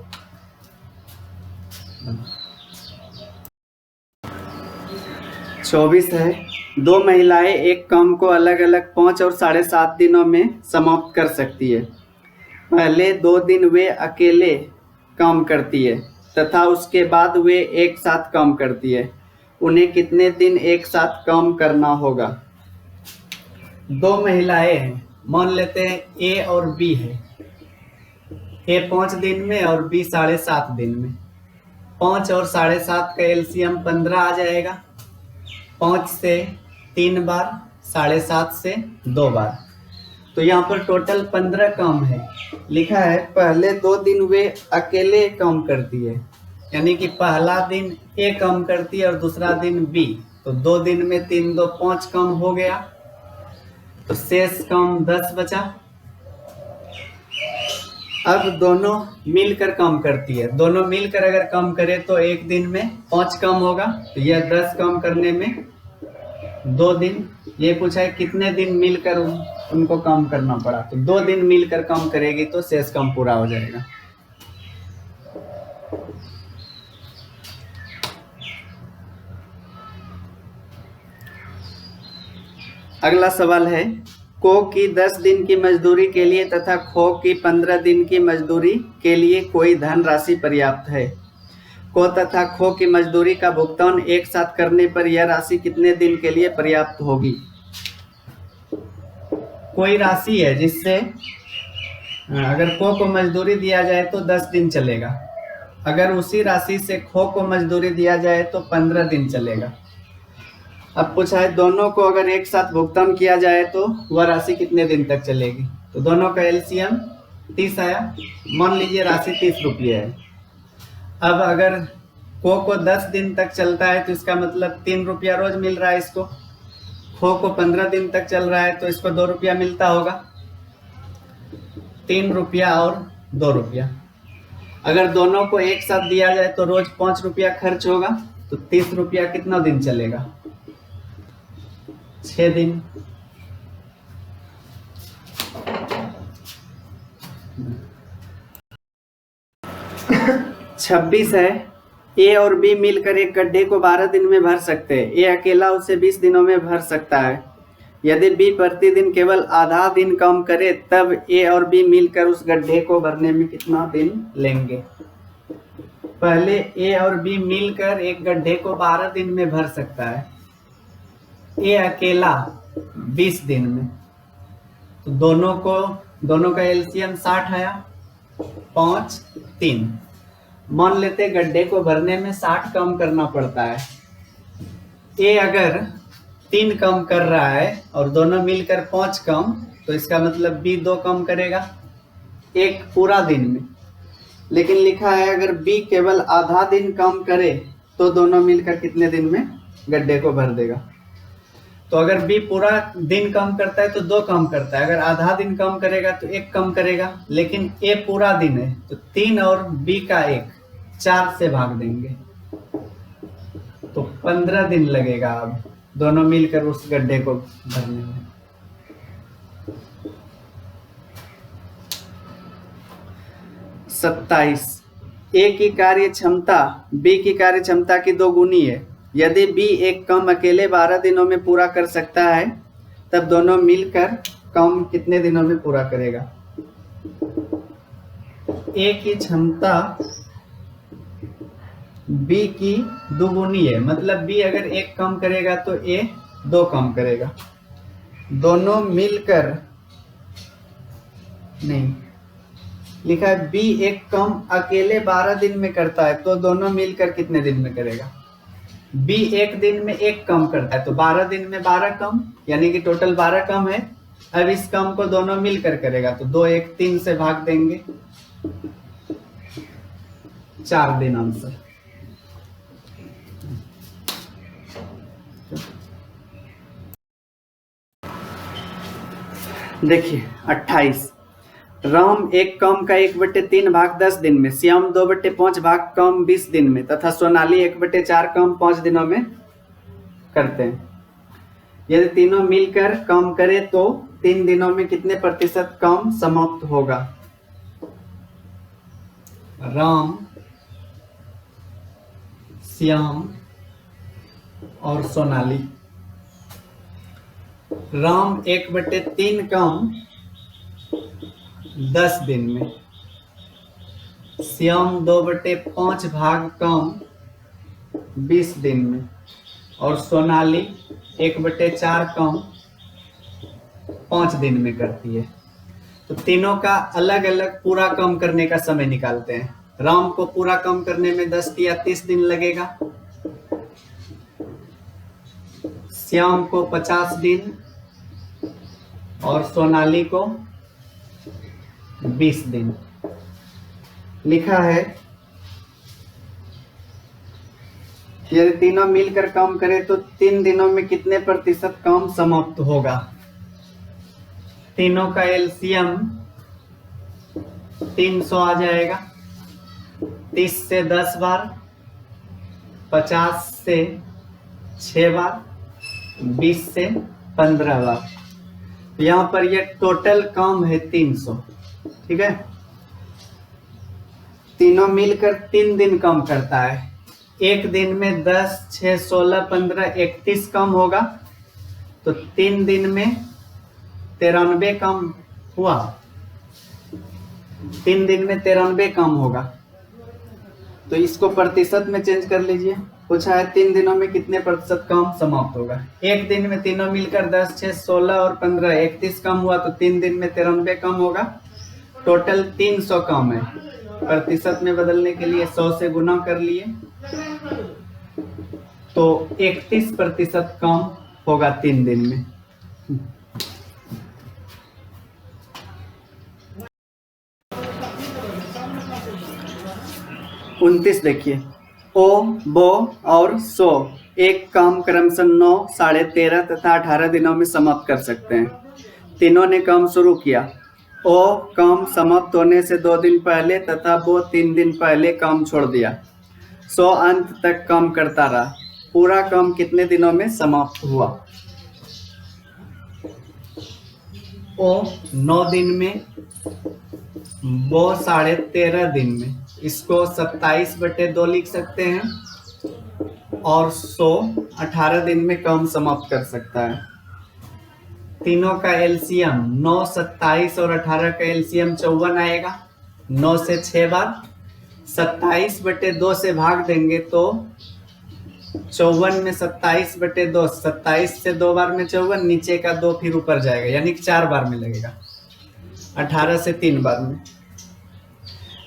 चौबीस है, 2 महिलाएं एक काम को अलग अलग 5 और 7.5 दिनों में समाप्त कर सकती है। पहले 2 दिन वे अकेले काम करती है तथा उसके बाद वे एक साथ काम करती है। उन्हें कितने दिन एक साथ काम करना होगा? दो महिलाएं हैं, मान लेते हैं ए और बी है। ए 5 दिन में और बी 7.5 दिन में। 5 और 7.5 का एलसीएम 15 आ जाएगा। 5 से 3 बार, 7.5 से 2 बार, तो यहाँ पर टोटल 15 काम है। लिखा है पहले 2 दिन वे अकेले काम करती है, यानी कि पहला दिन ए काम करती है और दूसरा दिन बी, तो 2 दिन में 3 2 5 काम हो गया, तो शेष काम 10 बचा। अब दोनों मिलकर काम करती है, दोनों मिलकर अगर काम करे तो एक दिन में 5 काम होगा, तो यह 10 काम करने में 2 दिन। ये पूछा है कितने दिन मिलकर उनको काम करना पड़ा, तो 2 दिन मिलकर काम करेगी तो शेष काम पूरा हो जाएगा। अगला सवाल है को की 10 दिन की मजदूरी के लिए तथा खो की 15 दिन की मजदूरी के लिए कोई धनराशि पर्याप्त है। को तथा खो की मजदूरी का भुगतान एक साथ करने पर यह राशि कितने दिन के लिए पर्याप्त होगी। कोई राशि है जिससे अगर को मजदूरी दिया जाए तो 10 दिन चलेगा, अगर उसी राशि से खो को मजदूरी दिया जाए तो 15 दिन चलेगा। अब पूछा है दोनों को अगर एक साथ भुगतान किया जाए तो वह राशि कितने दिन तक चलेगी। तो दोनों का एलसीएम 30 आया। मान लीजिए राशि 30 रुपये है। अब अगर को 10 दिन तक चलता है तो इसका मतलब 3 रुपया रोज मिल रहा है इसको। खो को 15 दिन तक चल रहा है तो इसको 2 रुपया मिलता होगा। 3 रुपया और 2 रुपया। अगर दोनों को एक साथ दिया जाए तो रोज 5 रुपया खर्च होगा, तो 30 रुपया कितना दिन चलेगा, 6 दिन। छब्बीस है ए और बी मिलकर एक गड्ढे को 12 दिन में भर सकते हैं। ए अकेला उसे 20 दिनों में भर सकता है। यदि बी प्रतिदिन केवल आधा दिन काम करे तब ए और बी मिलकर उस गड्ढे को भरने में कितना दिन लेंगे। पहले ए और बी मिलकर एक गड्ढे को 12 दिन में भर सकता है, ए अकेला 20 दिन में, तो दोनों का एलसीएम 60 आया। 5 3, मान लेते गड्ढे को भरने में 60 काम करना पड़ता है। ए अगर 3 काम कर रहा है और दोनों मिलकर 5 काम, तो इसका मतलब बी 2 काम करेगा एक पूरा दिन में। लेकिन लिखा है अगर बी केवल आधा दिन काम करे तो दोनों मिलकर कितने दिन में गड्ढे को भर देगा। तो अगर बी पूरा दिन काम करता है तो 2 काम करता है, अगर आधा दिन काम करेगा तो 1 काम करेगा। लेकिन ए पूरा दिन है तो 3 और बी का 1, 4 से भाग देंगे तो 15 दिन लगेगा अब दोनों मिलकर उस गड्ढे को भरने में। 27, ए की कार्य क्षमता बी की कार्य क्षमता की 2 गुनी है। यदि बी एक काम अकेले 12 दिनों में पूरा कर सकता है तब दोनों मिलकर काम कितने दिनों में पूरा करेगा। ए की क्षमता बी की 2 गुनी है, मतलब बी अगर 1 काम करेगा तो ए 2 काम करेगा। दोनों मिलकर नहीं, लिखा है बी एक काम अकेले 12 दिन में करता है तो दोनों मिलकर कितने दिन में करेगा। बी एक दिन में 1 काम करता है तो 12 दिन में 12 काम, यानी कि टोटल 12 काम है। अब इस काम को दोनों मिलकर करेगा तो 2 1 3 से भाग देंगे, 4 दिन आंसर। देखिए 28, राम एक काम का 1/3 भाग 10 दिन में, श्याम 2/5 भाग काम 20 दिन में तथा सोनाली 1/4 काम 5 दिनों में करते हैं। यदि तीनों मिलकर काम करे तो 3 दिनों में कितने प्रतिशत काम समाप्त होगा। राम, श्याम और सोनाली। राम 1/3 काम 10 दिन में, श्याम 2/5 भाग काम 20 दिन में और सोनाली 1/4 काम 5 दिन में करती है। तो तीनों का अलग अलग पूरा काम करने का समय निकालते हैं। राम को पूरा काम करने में 10 या 30 दिन लगेगा, श्याम को 50 दिन और सोनाली को 20 दिन। लिखा है यदि तीनों मिलकर काम करें तो 3 दिनों में कितने प्रतिशत काम समाप्त होगा। तीनों का एलसीएम 300 आ जाएगा। 30 से 10 बार, 50 से 6 बार, 20 से 15 बार। यहाँ पर ये टोटल काम है 300। ठीक है, तीनों मिलकर 3 दिन काम करता है। एक दिन में 10, 6, 16, 15, 31 काम होगा। तो 3 दिन में 93 काम हुआ। 3 दिन में 93 काम होगा। तो इसको प्रतिशत में चेंज कर लीजिए। पूछा है 3 दिनों में कितने प्रतिशत काम समाप्त होगा। एक दिन में तीनों मिलकर 10, 6, 16 और 15, 31 काम हुआ। तो 3 दिन में 93 काम होगा। टोटल 300 काम है। प्रतिशत में बदलने के लिए 100 से गुना कर लिए तो 31% काम होगा 3 दिन में। उनतीस देखिए, ओ, बो और सो एक काम क्रमशः 9, 13.5 तथा 18 दिनों में समाप्त कर सकते हैं। तीनों ने काम शुरू किया। ओ काम समाप्त होने से 2 दिन पहले तथा वो 3 दिन पहले काम छोड़ दिया। सो अंत तक काम करता रहा। पूरा काम कितने दिनों में समाप्त हुआ। ओ 9 दिन में, वो 13.5 दिन में। इसको 27/2 लिख सकते हैं। और 100 18 दिन में काम समाप्त कर सकता है। तीनों का एलसीएम 9, 27 और 18 का एलसीएम 54 आएगा। 9 से 6 बार, 27/2 से भाग देंगे तो 54 में 27/2, 27 से 2 बार में 54, नीचे का 2 फिर ऊपर जाएगा, यानी कि 4 बार में लगेगा। 18 से 3 बार में।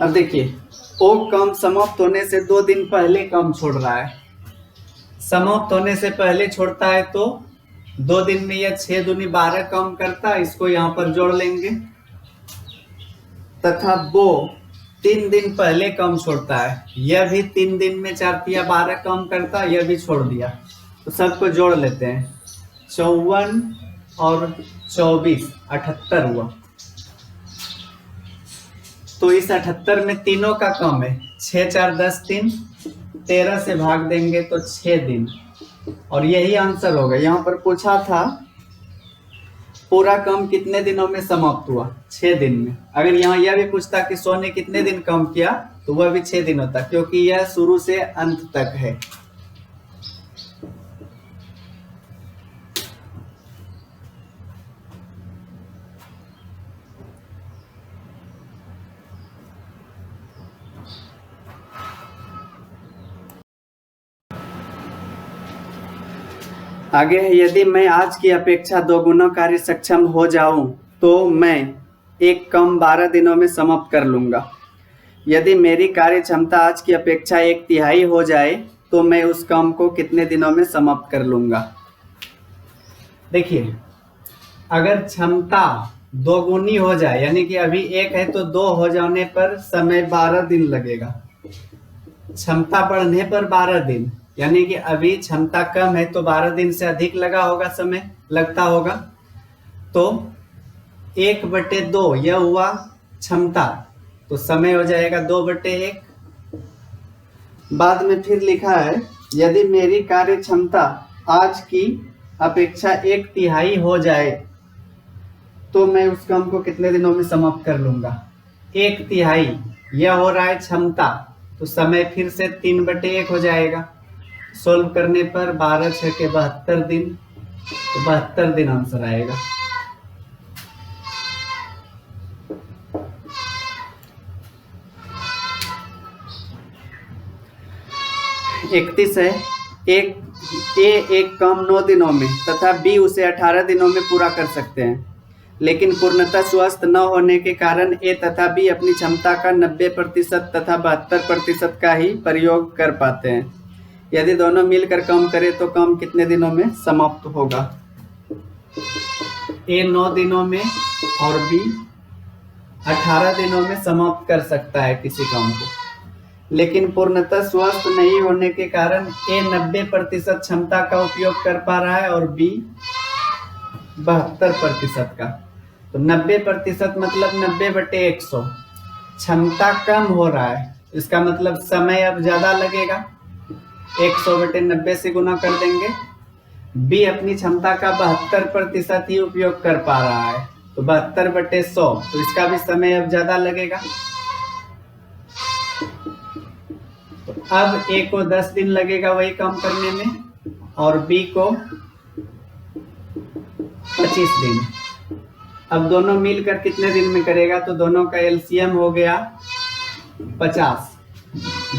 अब देखिए, ओ काम समाप्त होने से 2 दिन पहले काम छोड़ रहा है। समाप्त होने से पहले छोड़ता है तो 2 दिन में यह 6 दूनी 12 काम करता है। इसको यहाँ पर जोड़ लेंगे। तथा वो 3 दिन पहले काम छोड़ता है। यह भी 3 दिन में 4 या 12 काम करता है। यह भी छोड़ दिया। तो सबको जोड़ लेते हैं। 54 और 24 78 हुआ। तो इस 78 में तीनों का काम है। 6, 4, 10, 3, 13 से भाग देंगे तो 6 दिन। और यही आंसर होगा। यहाँ पर पूछा था पूरा काम कितने दिनों में समाप्त हुआ। 6 दिन में। अगर यहाँ यह भी पूछता कि सो ने कितने दिन काम किया तो वह भी 6 दिन होता, क्योंकि यह शुरू से अंत तक है। आगे है, यदि मैं आज की अपेक्षा 2 गुना कार्य सक्षम हो जाऊं तो मैं एक काम 12 दिनों में समाप्त कर लूंगा। यदि मेरी कार्य क्षमता आज की अपेक्षा 1/3 हो जाए तो मैं उस काम को कितने दिनों में समाप्त कर लूंगा। देखिए, अगर क्षमता 2 गुनी हो जाए, यानी कि अभी 1 है तो 2 हो जाने पर समय 12 दिन लगेगा। क्षमता बढ़ने पर 12 दिन, यानी कि अभी क्षमता कम है तो 12 दिन से अधिक लगा होगा, समय लगता होगा। तो 1/2 यह हुआ क्षमता, तो समय हो जाएगा 2/1। बाद में फिर लिखा है, यदि मेरी कार्य क्षमता आज की अपेक्षा 1/3 हो जाए तो मैं उस काम को कितने दिनों में समाप्त कर लूंगा। 1/3 यह हो रहा है क्षमता, तो समय फिर से 3/1 हो जाएगा। सोल्व करने पर 12, 6 के 72 दिन, तो 72 दिन आंसर आएगा। इकतीस है, एक काम 9 दिनों में तथा बी उसे 18 दिनों में पूरा कर सकते हैं। लेकिन पूर्णतः स्वस्थ न होने के कारण ए तथा बी अपनी क्षमता का 90% तथा 72% का ही प्रयोग कर पाते हैं। यदि दोनों मिलकर काम करें तो काम कितने दिनों में समाप्त होगा? ए 9 दिनों में और बी 18 दिनों में समाप्त कर सकता है किसी काम को, लेकिन पूर्णतः स्वस्थ नहीं होने के कारण ए 90% क्षमता का उपयोग कर पा रहा है और बी 72% का। तो 90% मतलब 90/100। क्षमता कम हो रहा है, इसका मतलब समय अब ज्यादा लगेगा, 100/90 से गुना कर देंगे। बी अपनी क्षमता का 72% ही उपयोग कर पा रहा है, तो 72/100, तो इसका भी समय अब ज्यादा लगेगा। तो अब ए को 10 दिन लगेगा वही काम करने में और बी को 25 दिन। अब दोनों मिलकर कितने दिन में करेगा? तो दोनों का एलसीएम हो गया 50।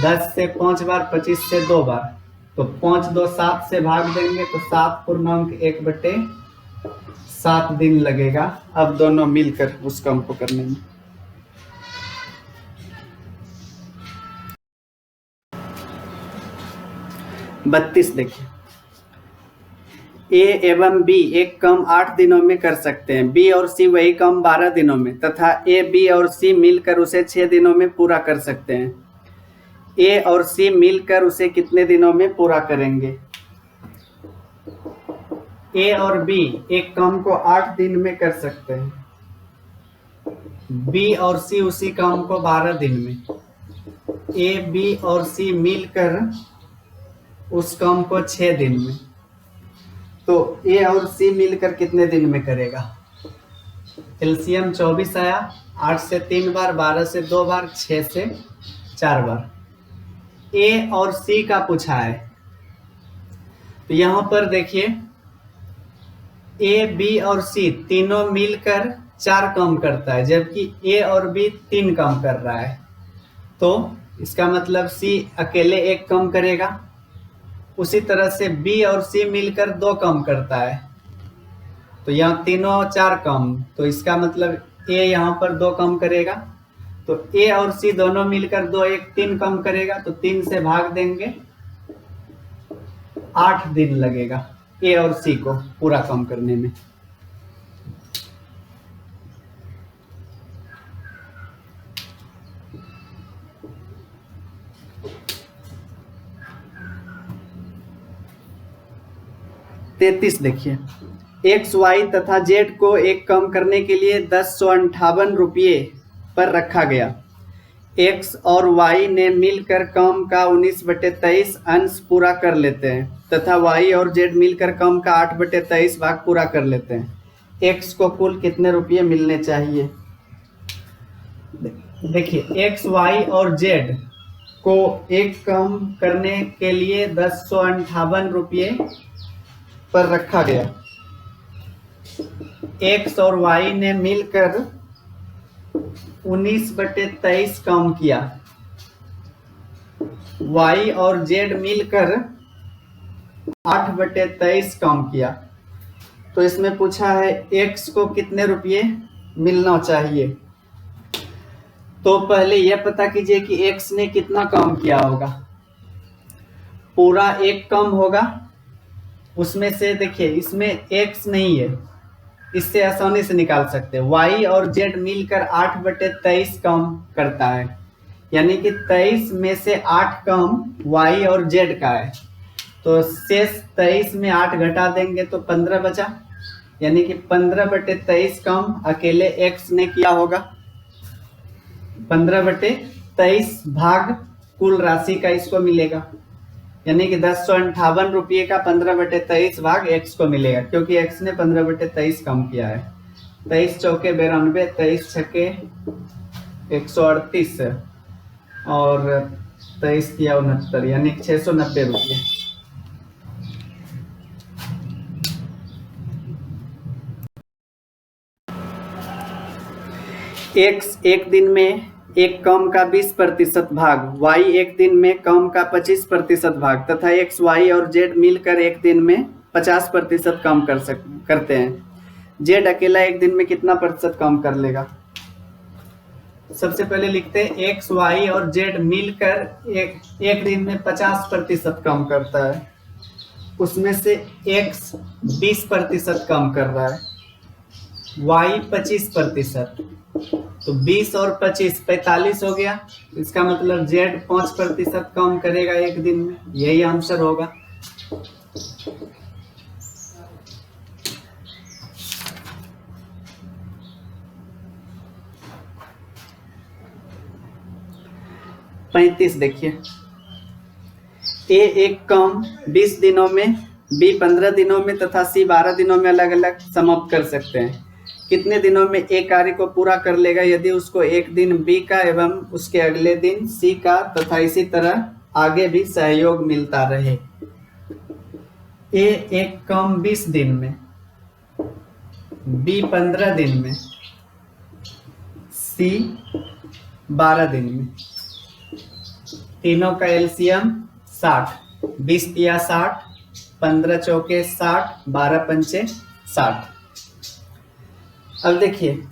10 से 5 बार, 25 से 2 बार, तो 5 2 7 से भाग देंगे तो 7/1/7 दिन लगेगा अब दोनों मिलकर उस काम को करने में। बत्तीस देखिए, ए एवं बी एक काम 8 दिनों में कर सकते हैं, बी और सी वही काम 12 दिनों में, तथा ए बी और सी मिलकर उसे 6 दिनों में पूरा कर सकते हैं। ए और सी मिलकर उसे कितने दिनों में पूरा करेंगे? ए और बी एक काम को 8 दिन में कर सकते हैं, बी और सी उसी काम को 12 दिन में, ए बी और सी मिलकर उस काम को 6 दिन में। तो ए और सी मिलकर कितने दिन में करेगा? एलसीएम 24 आया, 8 से 3 बार, 12 से 2 बार, 6 से 4 बार। ए और सी का पूछा है, तो यहां पर देखिए ए बी और सी तीनों मिलकर 4 काम करता है, जबकि ए और बी 3 काम कर रहा है, तो इसका मतलब सी अकेले 1 काम करेगा। उसी तरह से बी और सी मिलकर 2 काम करता है, तो यहाँ तीनों 4 काम, तो इसका मतलब ए यहाँ पर 2 काम करेगा, तो ए और सी दोनों मिलकर 2 1 3 काम करेगा, तो 3 से भाग देंगे, 8 दिन लगेगा ए और सी को पूरा काम करने में। तैतीस देखिए, एक्स वाई तथा जेड को एक काम करने के लिए 1058 रुपये पर रखा गया। एक्स और वाई ने मिलकर काम का 19/23 अंश पूरा कर लेते हैं, तथा वाई और जेड मिलकर काम का 8/23 भाग पूरा कर लेते हैं। एक्स को कुल कितने रुपये मिलने चाहिए? देखिए, एक्स वाई और जेड को एक काम करने के लिए 1058 रुपये पर रखा गया। एक्स और वाई ने मिलकर 19/23 काम किया, वाई और जेड मिलकर 8/23 काम किया। तो इसमें पूछा है एक्स को कितने रुपये मिलना चाहिए। तो पहले यह पता कीजिए कि एक्स ने कितना काम किया होगा। पूरा 1 काम होगा, उसमें से देखिए इसमें एक्स नहीं है, इससे आसानी से निकाल सकते हैं। वाई और जेड मिलकर 8/23 काम करता है, यानी कि 23 में से 8 काम वाई और जेड का है, तो शेष 23 में 8 घटा देंगे तो 15 बचा, यानी कि 15/23 काम अकेले एक्स ने किया होगा। 15/23 भाग कुल राशि का इसको मिलेगा, यानी कि 1058 रुपये का 15/23 भाग एक्स को मिलेगा, क्योंकि एक्स ने 15/23 काम किया है। 23 चौके 92, 23 छक्के 138 और 23 किया 69, यानी 690 रुपये। एक्स एक दिन में एक काम का 20% भाग, वाई एक दिन में काम का 25% भाग, तथा एक्स वाई और जेड मिलकर एक दिन में 50% काम करते हैं। जेड अकेला एक दिन में कितना प्रतिशत काम कर लेगा। सबसे पहले लिखते हैं एक्स वाई और जेड मिलकर एक दिन में 50% काम करता है, उसमें से एक्स 20% काम कर रहा है, वाई 25%, तो 20 और 25 45 हो गया। इसका मतलब जेड 5% काम करेगा एक दिन में, यही आंसर होगा। पैंतीस देखिए, ए एक काम 20 दिनों में, बी 15 दिनों में तथा सी 12 दिनों में अलग अलग समाप्त कर सकते हैं। कितने दिनों में ए कार्य को पूरा कर लेगा यदि उसको एक दिन बी का एवं उसके अगले दिन सी का तथा इसी तरह आगे भी सहयोग मिलता रहे। ए एक काम 20 दिन में, बी 15 दिन में, सी 12 दिन में। तीनों का एलसीएम 60, 20 तिया 60, 15 चौके 60, 12 पंचे 60। अब देखिए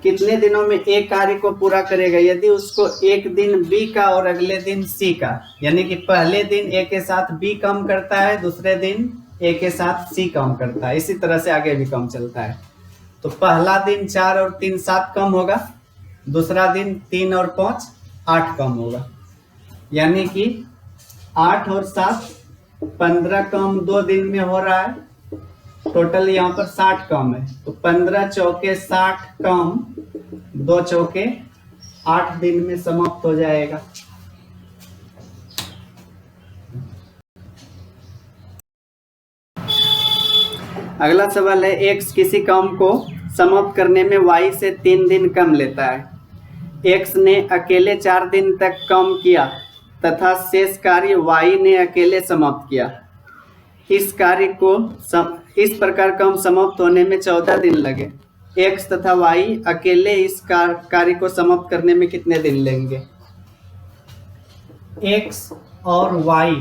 कितने दिनों में ए कार्य को पूरा करेगा यदि उसको एक दिन बी का और अगले दिन सी का, यानी कि पहले दिन ए के साथ बी काम करता है, दूसरे दिन ए के साथ सी काम करता है, इसी तरह से आगे भी काम चलता है। तो पहला दिन 4 और 3 7 कम होगा, दूसरा दिन 3 और 5 8 कम होगा, यानी कि 8 और 7 15 कम 2 दिन में हो रहा है, टोटल यहाँ पर 60 कम है। तो 15 चौके 60 कम 2 चौके 8 दिन में समाप्त हो जाएगा। अगला सवाल है, एक्स किसी काम को समाप्त करने में वाई से 3 दिन कम लेता है। एक्स ने अकेले 4 दिन तक काम किया तथा शेष कार्य वाई ने अकेले समाप्त किया। इस कार्य को इस प्रकार काम समाप्त होने में 14 दिन लगे। एक्स तथा वाई अकेले इस कार्य को समाप्त करने में कितने दिन लेंगे। एक्स और वाई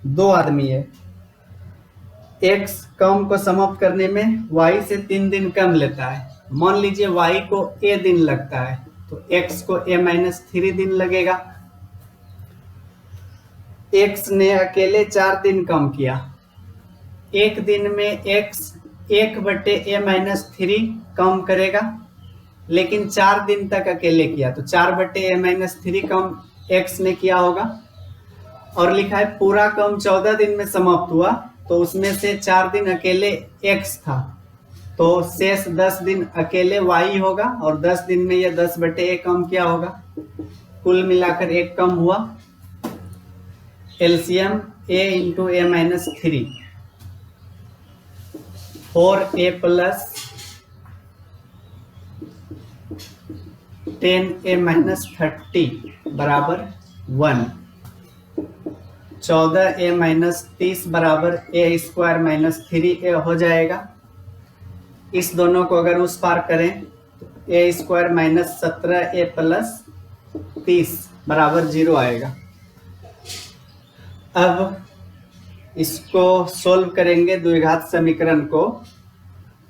2 आदमी है, एक्स काम को समाप्त करने में वाई से 3 दिन कम लेता है। मान लीजिए वाई को ए दिन लगता है तो एक्स को a-3 दिन लगेगा। एक्स ने अकेले 4 दिन काम किया, एक दिन में एक्स 1/a-3 काम करेगा, लेकिन 4 दिन तक अकेले किया तो 4/a-3 काम एक्स ने किया होगा। और लिखा है पूरा काम 14 दिन में समाप्त हुआ, तो उसमें से 4 दिन अकेले एक्स था, तो शेष 10 दिन अकेले वाई होगा और 10 दिन में यह 10/a काम किया होगा। कुल मिलाकर 1 कम हुआ। LCM a × a-3, 4a + 10a-30 बराबर 1, 14a-30 बराबर a² - 3a हो जाएगा। इस दोनों को अगर उस पार करें तो a² - 17a + 30 बराबर 0 आएगा। अब इसको सोल्व करेंगे द्विघात समीकरण को,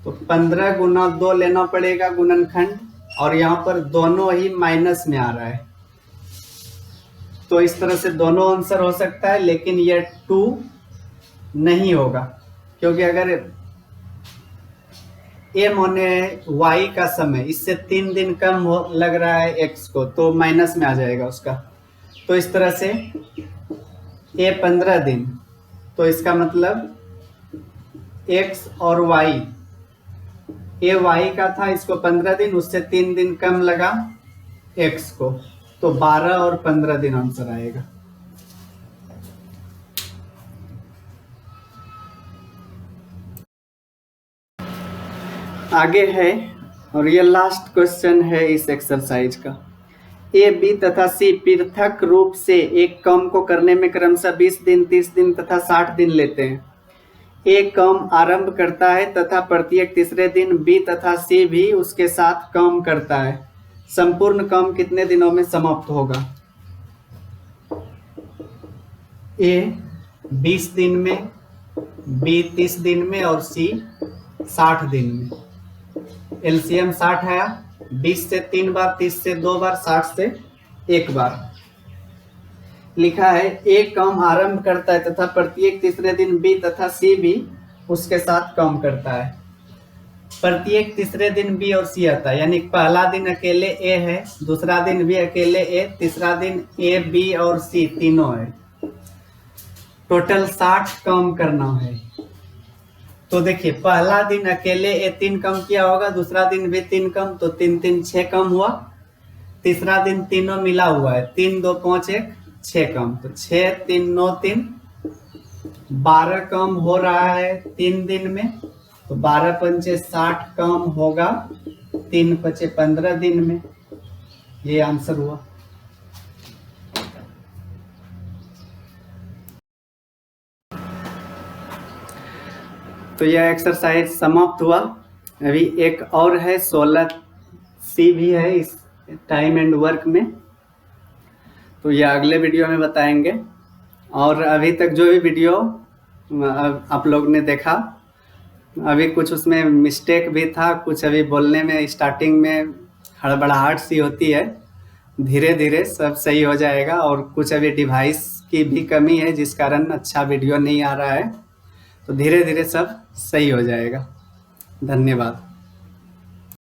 तो 15 × 2 लेना पड़ेगा गुणनखंड, और यहाँ पर दोनों ही माइनस में आ रहा है, तो इस तरह से दोनों आंसर हो सकता है, लेकिन यह 2 नहीं होगा, क्योंकि अगर ए माने वाई का समय इससे 3 दिन कम लग रहा है एक्स को, तो माइनस में आ जाएगा उसका। तो इस तरह से ए 15 दिन, तो इसका मतलब एक्स और वाई, ए वाई का था, इसको 15 दिन, उससे 3 दिन कम लगा एक्स को, तो 12 और 15 दिन आंसर आएगा। आगे है, और ये लास्ट क्वेश्चन है इस एक्सरसाइज का। ए, बी तथा सी पृथक रूप से एक काम को करने में क्रमशः 20 दिन, 30 दिन तथा 60 दिन लेते हैं। ए काम आरंभ करता है तथा प्रत्येक तीसरे दिन बी तथा सी भी उसके साथ काम करता है। संपूर्ण काम कितने दिनों में समाप्त होगा। ए 20 दिन में, बी 30 दिन में और सी 60 दिन में। एलसीएम 60 आया, 20 से 3 बार, 30 से 2 बार, 60 से 1 बार। लिखा है ए काम आरंभ करता है तथा प्रत्येक तीसरे दिन बी तथा सी भी उसके साथ काम करता है। प्रत्येक तीसरे दिन बी और सी आता है, यानी पहला दिन अकेले ए है, दूसरा दिन भी अकेले ए, तीसरा दिन ए बी और सी तीनों है। टोटल 60 काम करना है। तो देखिए पहला दिन अकेले ए 3 काम किया होगा, दूसरा दिन भी 3 काम, तो 3 3 6 काम हुआ। तीसरा दिन तीनों मिला हुआ है, 3 2 5 1 6 काम, तो 6 3 9 3 12 काम हो रहा है 3 दिन में। तो 12 पंचे 60 काम होगा 3 पचे 15 दिन में। ये आंसर हुआ। तो यह एक्सरसाइज समाप्त हुआ। अभी एक और है 16C भी है इस टाइम एंड वर्क में, तो यह अगले वीडियो में बताएंगे। और अभी तक जो भी वीडियो आप लोग ने देखा, अभी कुछ उसमें मिस्टेक भी था, कुछ अभी बोलने में स्टार्टिंग में हड़बड़ाहट सी होती है, धीरे धीरे सब सही हो जाएगा। और कुछ अभी डिवाइस की भी कमी है जिस कारण अच्छा वीडियो नहीं आ रहा है, तो धीरे धीरे सब सही हो जाएगा। धन्यवाद।